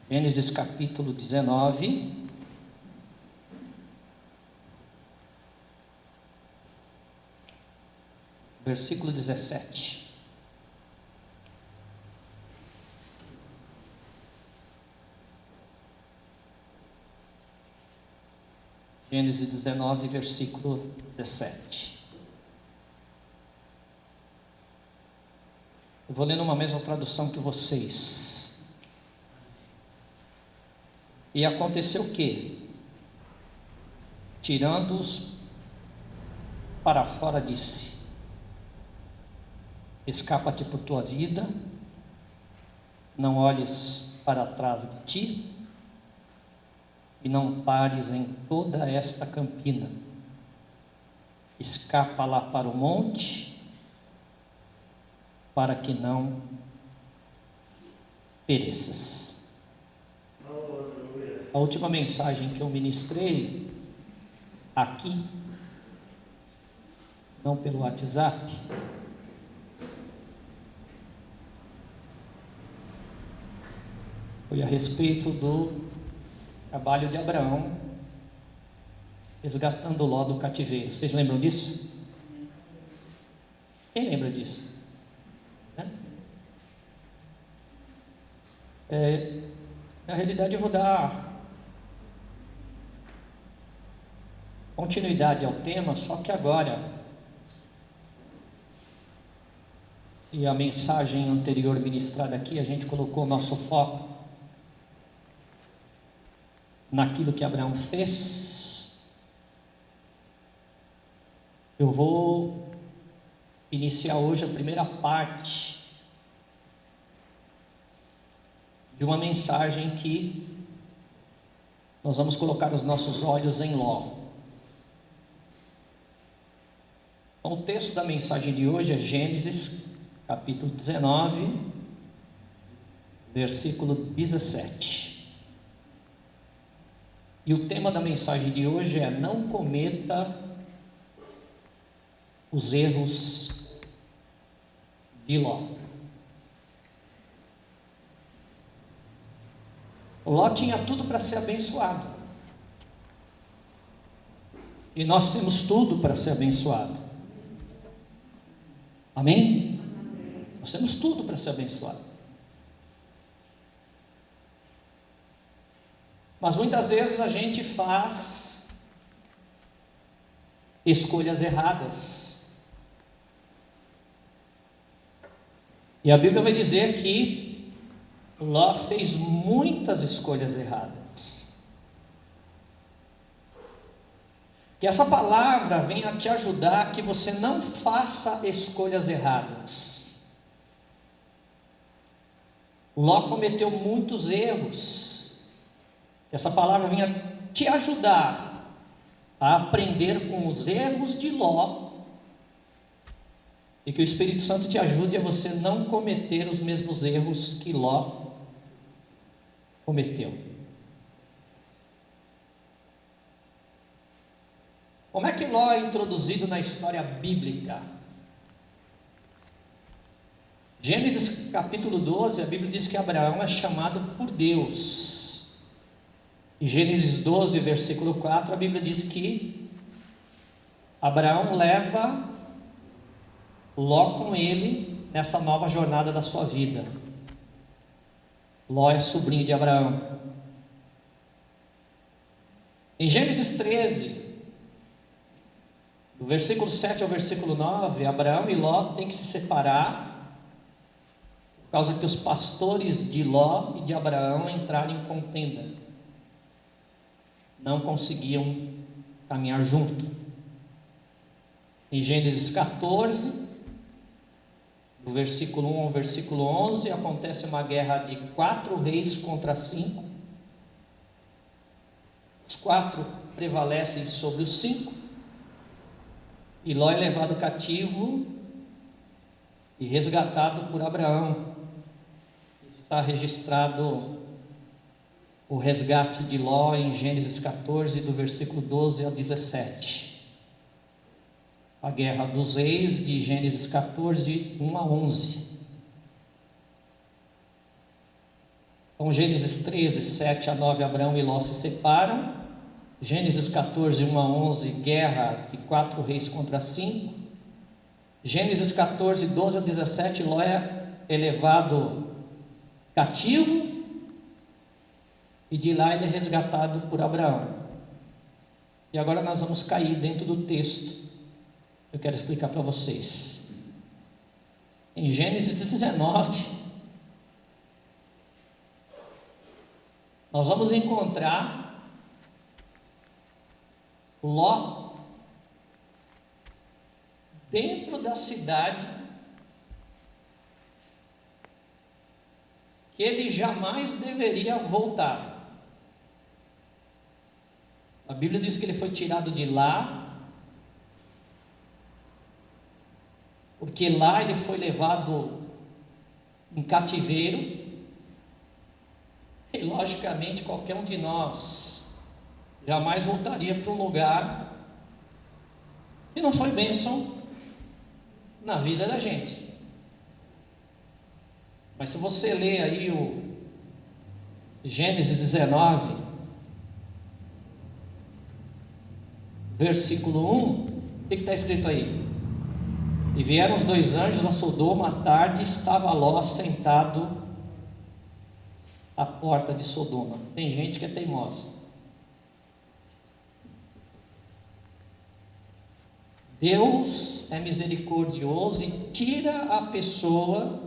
Gênesis capítulo 19, versículo 17. Gênesis 19, versículo 17. Eu vou ler numa mesma tradução que vocês. E aconteceu o quê? Tirando-os para fora, disse: escapa-te por tua vida, não olhes para trás de ti, e não pares em toda esta campina. Escapa lá para o monte, para que não pereças. A última mensagem que eu ministrei aqui, não pelo WhatsApp, foi a respeito do trabalho de Abraão resgatando Ló do cativeiro. Vocês lembram disso? Quem lembra disso? Na realidade eu vou dar continuidade ao tema, só que agora, e a mensagem anterior ministrada aqui, a gente colocou o nosso foco naquilo que Abraão fez. Eu vou iniciar hoje a primeira parte de uma mensagem que nós vamos colocar os nossos olhos em Ló. Então, o texto da mensagem de hoje é Gênesis capítulo 19, versículo 17. E o tema da mensagem de hoje é: não cometa os erros de Ló. Ló tinha tudo para ser abençoado. E nós temos tudo para ser abençoado. Amém? Nós temos tudo para ser abençoado. Mas muitas vezes a gente faz escolhas erradas. E a Bíblia vai dizer que Ló fez muitas escolhas erradas. Que essa palavra venha te ajudar, que você não faça escolhas erradas. Ló cometeu muitos erros. Que essa palavra venha te ajudar a aprender com os erros de Ló, e que o Espírito Santo te ajude a você não cometer os mesmos erros que Ló cometeu. Como é que Ló é introduzido na história bíblica? Gênesis capítulo 12, a Bíblia diz que Abraão é chamado por Deus. Em Gênesis 12, versículo 4, a Bíblia diz que Abraão leva Ló com ele nessa nova jornada da sua vida. Ló é sobrinho de Abraão. Em Gênesis 13, do versículo 7 ao versículo 9, Abraão e Ló têm que se separar, por causa que os pastores de Ló e de Abraão entraram em contenda. Não conseguiam caminhar junto. Em Gênesis 14, do versículo 1 ao versículo 11, acontece uma guerra de 4 reis contra 5. Os 4 prevalecem sobre os 5. E Ló é levado cativo e resgatado por Abraão. Está registrado o resgate de Ló em Gênesis 14, do versículo 12 ao 17. A guerra dos reis de Gênesis 14, 1 a 11. Então, Gênesis 13, 7 a 9, Abraão e Ló se separam. Gênesis 14, 1 a 11, guerra de 4 reis contra 5. Gênesis 14, 12 a 17, Ló é levado cativo, e de lá ele é resgatado por Abraão. E agora nós vamos cair dentro do texto. Eu quero explicar para vocês. Em Gênesis 19, nós vamos encontrar Ló dentro da cidade que ele jamais deveria voltar. A Bíblia diz que ele foi tirado de lá, porque lá ele foi levado em cativeiro. E logicamente qualquer um de nós jamais voltaria para um lugar que não foi bênção na vida da gente. Mas se você ler aí o Gênesis 19, versículo 1, o que está escrito aí? E vieram os 2 anjos a Sodoma à tarde, estava Ló sentado à porta de Sodoma. Tem gente que é teimosa. Deus é misericordioso e tira a pessoa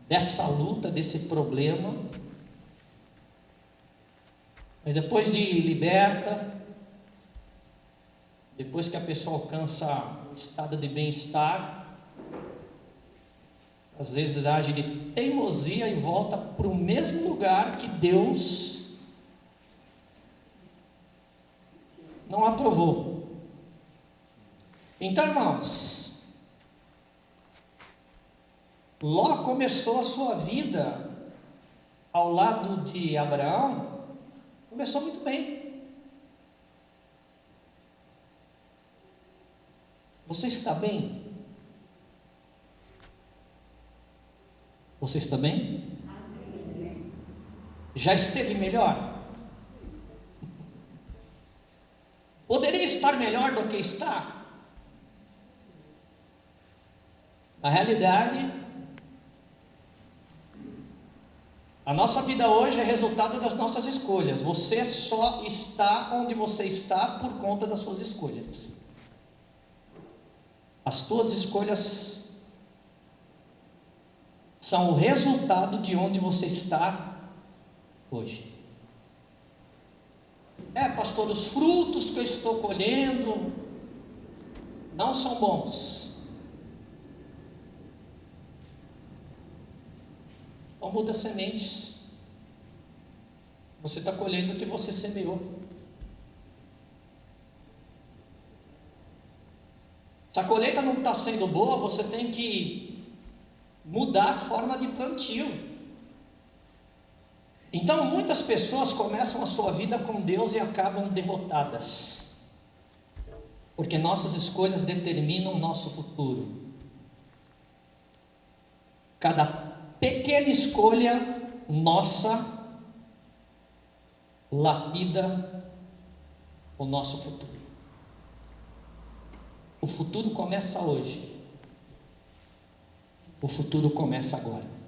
dessa luta, desse problema, mas depois de liberta, depois que a pessoa alcança um estado de bem-estar, às vezes age de teimosia e volta para o mesmo lugar que Deus não aprovou. Então, irmãos, Ló começou a sua vida ao lado de Abraão, começou muito bem. Você está bem? Você está bem? Já esteve melhor? Poderia estar melhor do que está? Na realidade, a nossa vida hoje é resultado das nossas escolhas. Você só está onde você está por conta das suas escolhas. As tuas escolhas são o resultado de onde você está hoje. Pastor, os frutos que eu estou colhendo não são bons. Então muda sementes. Você está colhendo o que você semeou. Se a colheita não está sendo boa, você tem que mudar a forma de plantio. Então muitas pessoas começam a sua vida com Deus e acabam derrotadas, porque nossas escolhas determinam o nosso futuro. Cada pequena escolha nossa lapida o nosso futuro. O futuro começa hoje. O futuro começa agora.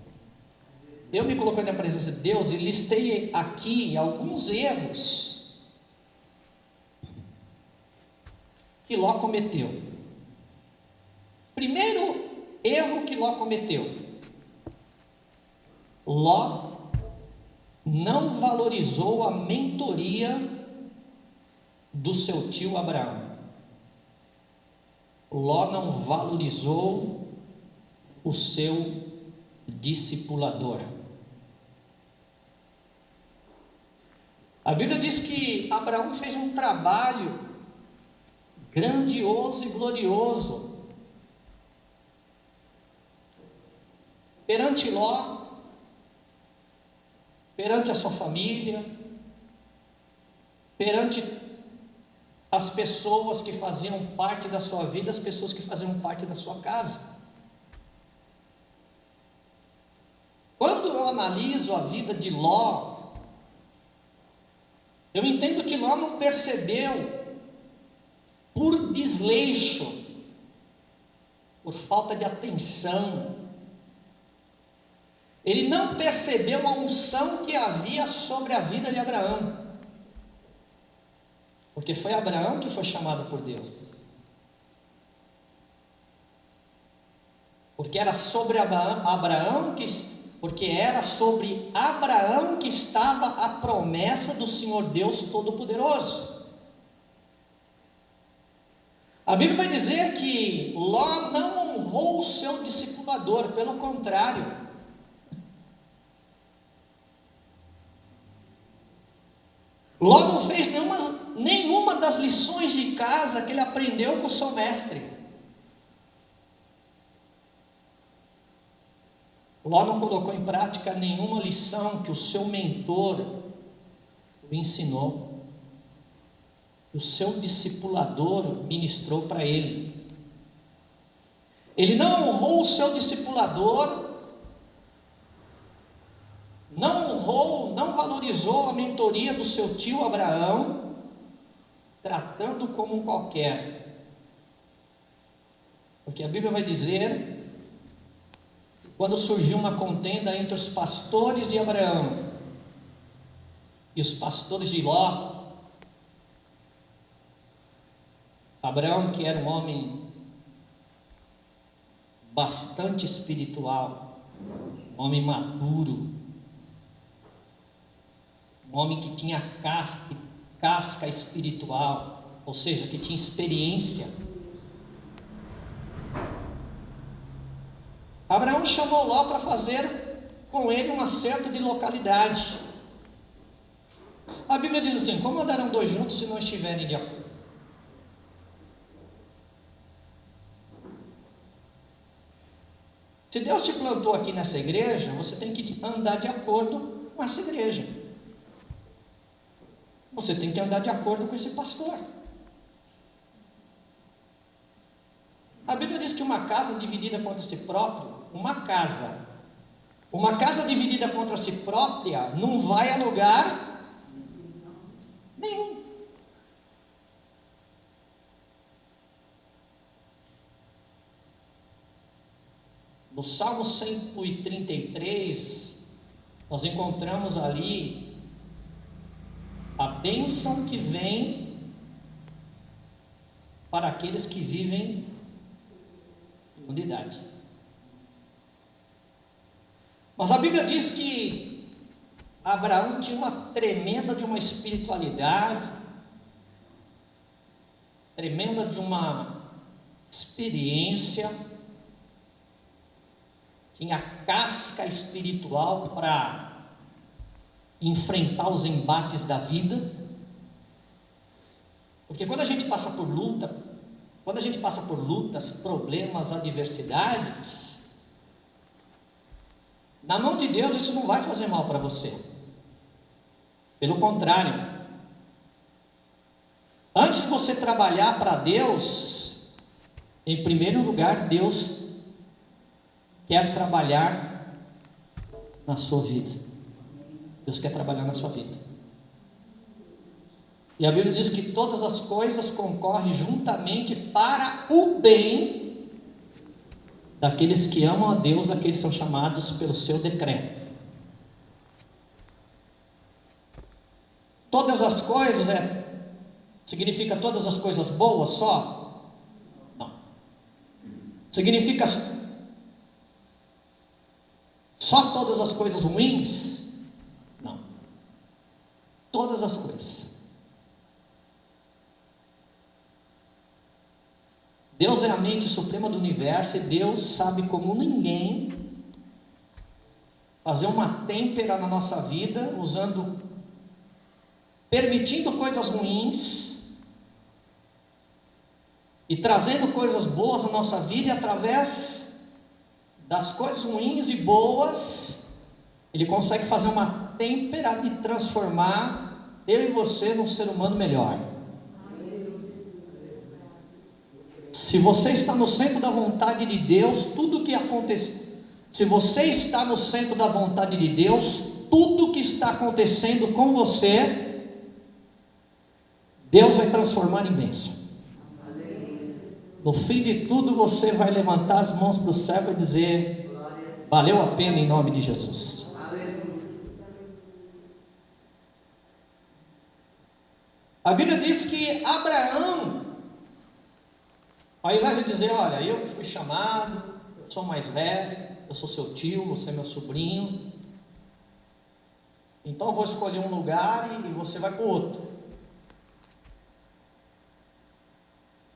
Eu me coloquei na presença de Deus e listei aqui alguns erros que Ló cometeu. Primeiro erro que Ló cometeu: Ló não valorizou a mentoria do seu tio Abraão. Ló não valorizou o seu discipulador. A Bíblia diz que Abraão fez um trabalho grandioso e glorioso perante Ló, perante a sua família, perante as pessoas que faziam parte da sua vida, as pessoas que faziam parte da sua casa. analiso a vida de Ló, eu entendo que Ló não percebeu, por desleixo, por falta de atenção, ele não percebeu a unção que havia sobre a vida de Abraão, porque foi Abraão que foi chamado por Deus, porque era sobre Abraão que estava a promessa do Senhor Deus Todo-Poderoso. A Bíblia vai dizer que Ló não honrou o seu discipulador, pelo contrário. Ló não fez nenhuma das lições de casa que ele aprendeu com o seu mestre. Ló não colocou em prática nenhuma lição que o seu mentor o ensinou, que o seu discipulador ministrou para ele. Ele não honrou o seu discipulador, não valorizou a mentoria do seu tio Abraão, tratando como um qualquer. Porque a Bíblia vai dizer, quando surgiu uma contenda entre os pastores de Abraão e os pastores de Ló, Abraão, que era um homem bastante espiritual, um homem maduro, um homem que tinha casca espiritual, ou seja, que tinha experiência. Abraão chamou Ló para fazer com ele um acerto de localidade. A Bíblia diz assim: como andarão dois juntos se não estiverem de acordo? Se Deus te plantou aqui nessa igreja, você tem que andar de acordo com essa igreja. Você tem que andar de acordo com esse pastor. A Bíblia diz que uma casa dividida contra si própria, uma casa dividida contra si própria não vai a lugar nenhum. No Salmo 133, nós encontramos ali a bênção que vem para aqueles que vivem em unidade. Mas a Bíblia diz que Abraão tinha uma tremenda de uma espiritualidade, tremenda de uma experiência, tinha casca espiritual para enfrentar os embates da vida. Porque quando a gente passa por lutas, problemas, adversidades, na mão de Deus isso não vai fazer mal para você. Pelo contrário, antes de você trabalhar para Deus, em primeiro lugar, Deus quer trabalhar na sua vida. Deus quer trabalhar na sua vida. E a Bíblia diz que todas as coisas concorrem juntamente para o bem daqueles que amam a Deus, daqueles que são chamados pelo seu decreto. Todas as coisas significa todas as coisas boas só? Não. Significa só todas as coisas ruins? Não. Todas as coisas. Deus é a mente suprema do universo e Deus sabe como ninguém fazer uma têmpera na nossa vida, permitindo coisas ruins e trazendo coisas boas na nossa vida, e através das coisas ruins e boas, Ele consegue fazer uma têmpera de transformar eu e você num ser humano melhor. Se você está no centro da vontade de Deus, tudo que acontece, Se você está no centro da vontade de Deus, tudo que está acontecendo com você, Deus vai transformar em bênção. No fim de tudo, você vai levantar as mãos para o céu e dizer: valeu a pena em nome de Jesus. A Bíblia diz que Abraão, ao invés de dizer: olha, eu que fui chamado, eu sou mais velho, eu sou seu tio, você é meu sobrinho, então eu vou escolher um lugar e você vai para o outro.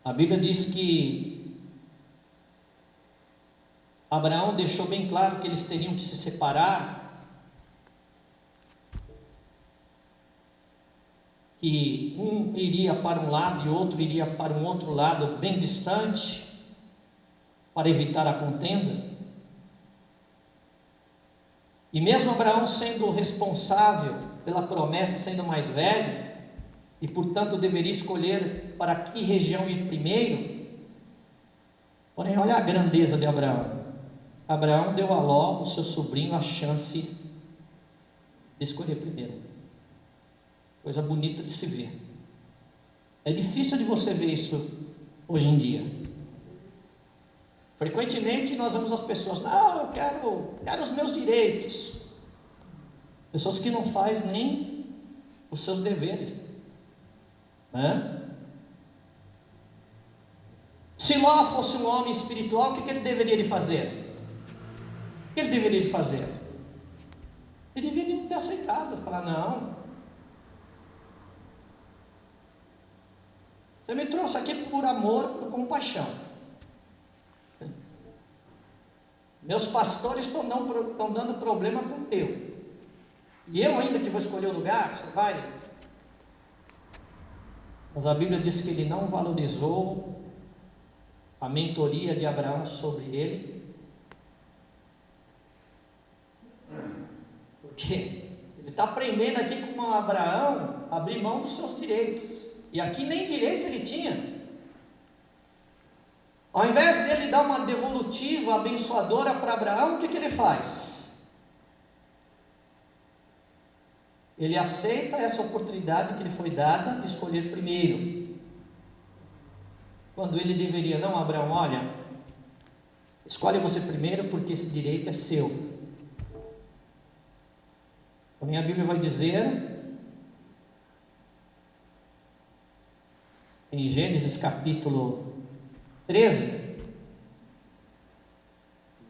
A Bíblia diz que Abraão deixou bem claro que eles teriam que se separar, que um iria para um lado e outro iria para um outro lado bem distante, para evitar a contenda. E mesmo Abraão sendo responsável pela promessa, sendo mais velho, e portanto deveria escolher para que região ir primeiro, porém olha a grandeza de Abraão. Abraão deu a Ló, o seu sobrinho, a chance de escolher primeiro. Coisa bonita de se ver. É difícil de você ver isso hoje em dia. Frequentemente nós vemos as pessoas: não, eu quero os meus direitos. Pessoas que não fazem nem os seus deveres, né? Se Ló fosse um homem espiritual, o que ele deveria de fazer? O que ele deveria de fazer? Ele deveria ter aceitado, falar: não, você me trouxe aqui por amor, por compaixão. Meus pastores estão dando problema para o teu, e eu ainda que vou escolher o lugar, você vai. Mas a Bíblia diz que ele não valorizou a mentoria de Abraão sobre ele, porque ele está aprendendo aqui com Abraão a abrir mão dos seus direitos, e aqui nem direito ele tinha. Ao invés dele dar uma devolutiva abençoadora para Abraão, o que ele faz? Ele aceita essa oportunidade que lhe foi dada de escolher primeiro, quando ele deveria: não, Abraão, olha, escolhe você primeiro, porque esse direito é seu. Porém a Bíblia vai dizer, em Gênesis capítulo 13,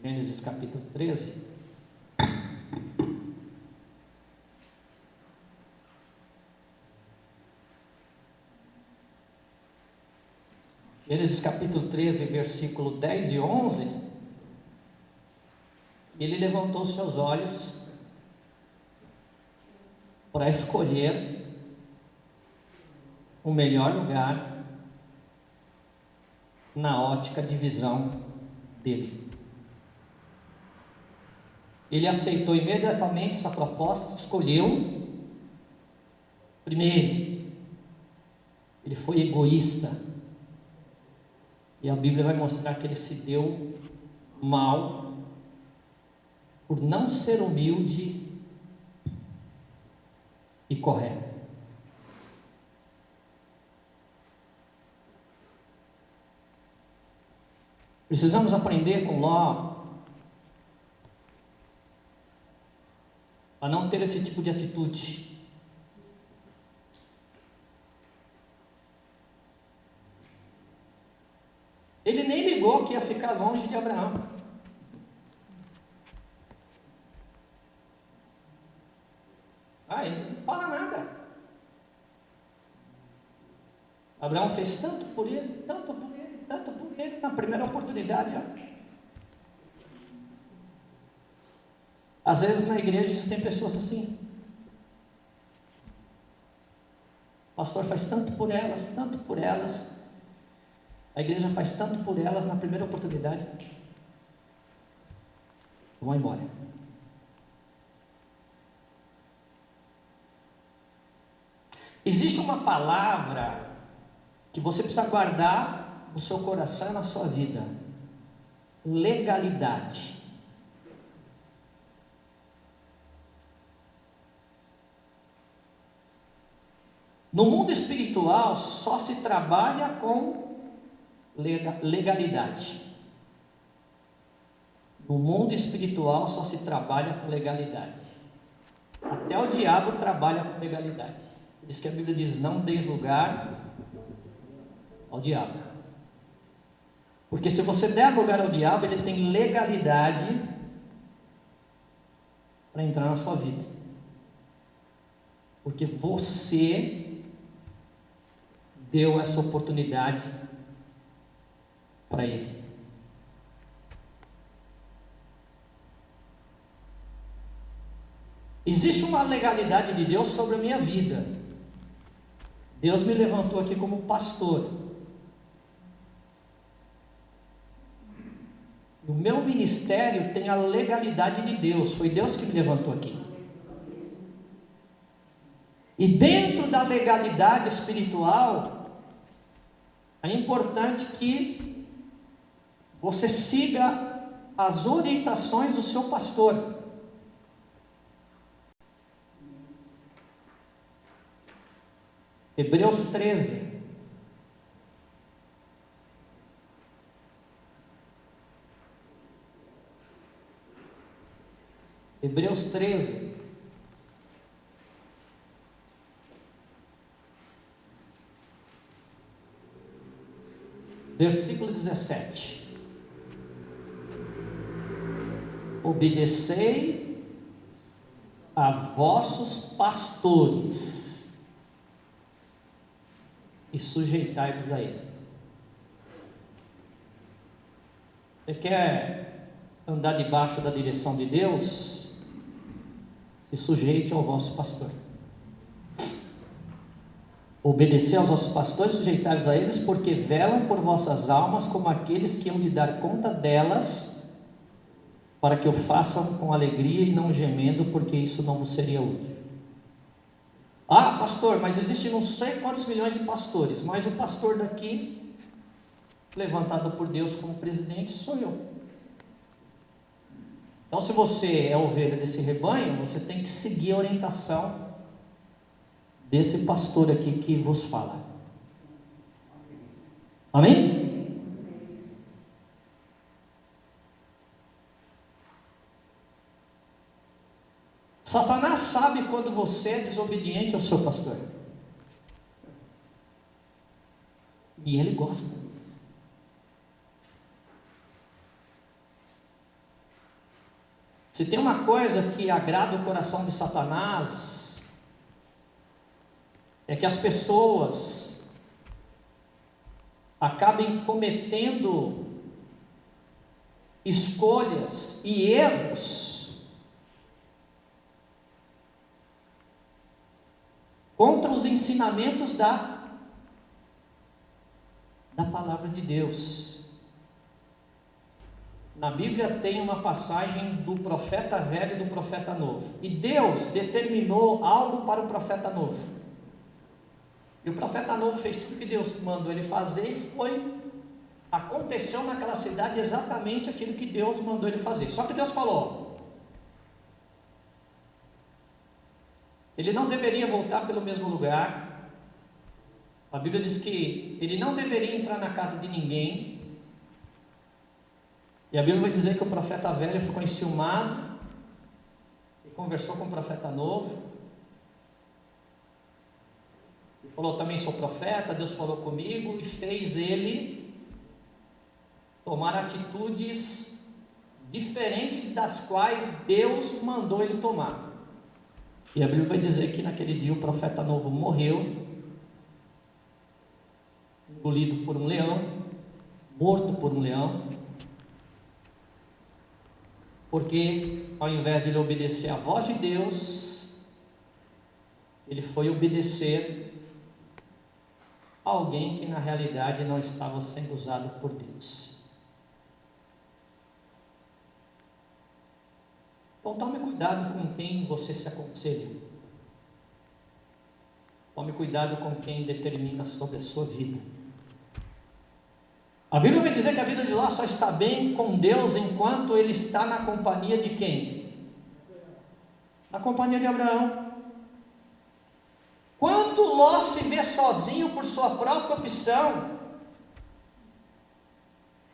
Gênesis capítulo 13, Gênesis capítulo 13, versículo 10 e 11, ele levantou seus olhos para escolher o melhor lugar na ótica de visão dele. Ele aceitou imediatamente essa proposta, escolheu primeiro. Ele foi egoísta, e a Bíblia vai mostrar que ele se deu mal por não ser humilde e correto. Precisamos aprender com Ló a não ter esse tipo de atitude. Ele nem ligou que ia ficar longe de Abraão. Ele não fala nada. Abraão fez tanto por ele, tanto por ele, tanto por ele, na primeira oportunidade. Às vezes na igreja existem pessoas assim: o pastor faz tanto por elas, a igreja faz tanto por elas, na primeira oportunidade vão embora. Existe uma palavra que você precisa guardar no seu coração e na sua vida: legalidade. No mundo espiritual só se trabalha com legalidade. No mundo espiritual só se trabalha com legalidade. Até o diabo trabalha com legalidade. Por isso que a Bíblia diz: não deis lugar ao diabo. Porque se você der lugar ao diabo, ele tem legalidade para entrar na sua vida. Porque você deu essa oportunidade para ele. Existe uma legalidade de Deus sobre a minha vida. Deus me levantou aqui como pastor. O meu ministério tem a legalidade de Deus. Foi Deus que me levantou aqui. E dentro da legalidade espiritual, é importante que você siga as orientações do seu pastor. Hebreus 13. Hebreus 13. Versículo 17. Obedecei a vossos pastores e sujeitai-vos a ele. Você quer andar debaixo da direção de Deus? Se sujeite ao vosso pastor. Obedecer aos vossos pastores, sujeitai-vos a eles, porque velam por vossas almas como aqueles que hão de dar conta delas, para que o façam com alegria e não gemendo, porque isso não vos seria útil. Ah, pastor, mas existe não sei quantos milhões de pastores, mas o pastor daqui, levantado por Deus como presidente, sou eu. Então, se você é ovelha desse rebanho, você tem que seguir a orientação desse pastor aqui que vos fala. Amém? Satanás sabe quando você é desobediente ao seu pastor. E ele gosta. Se tem uma coisa que agrada o coração de Satanás, é que as pessoas acabem cometendo escolhas e erros contra os ensinamentos da palavra de Deus. Na Bíblia tem uma passagem do profeta velho e do profeta novo. E Deus determinou algo para o profeta novo. E o profeta novo fez tudo que Deus mandou ele fazer e aconteceu naquela cidade exatamente aquilo que Deus mandou ele fazer. Só que Deus falou: ele não deveria voltar pelo mesmo lugar. A Bíblia diz que ele não deveria entrar na casa de ninguém. E a Bíblia vai dizer que o profeta velho ficou enciumado e conversou com o profeta novo. Ele falou: também sou profeta, Deus falou comigo, e fez ele tomar atitudes diferentes das quais Deus mandou ele tomar. E a Bíblia vai dizer que naquele dia o profeta novo morreu, engolido por um leão, morto por um leão, porque ao invés de ele obedecer à voz de Deus, ele foi obedecer a alguém que na realidade não estava sendo usado por Deus. Então tome cuidado com quem você se aconselha. Tome cuidado com quem determina sobre a sua vida. A Bíblia vai dizer que a vida de Ló só está bem com Deus enquanto ele está na companhia de quem? Na companhia de Abraão. Quando Ló se vê sozinho por sua própria opção,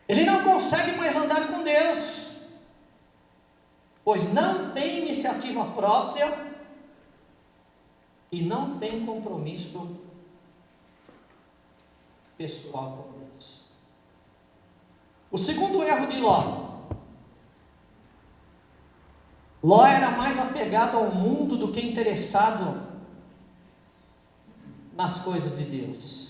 ele não consegue mais andar com Deus, pois não tem iniciativa própria e não tem compromisso pessoal com Deus. O segundo erro de Ló. Ló era mais apegado ao mundo do que interessado nas coisas de Deus.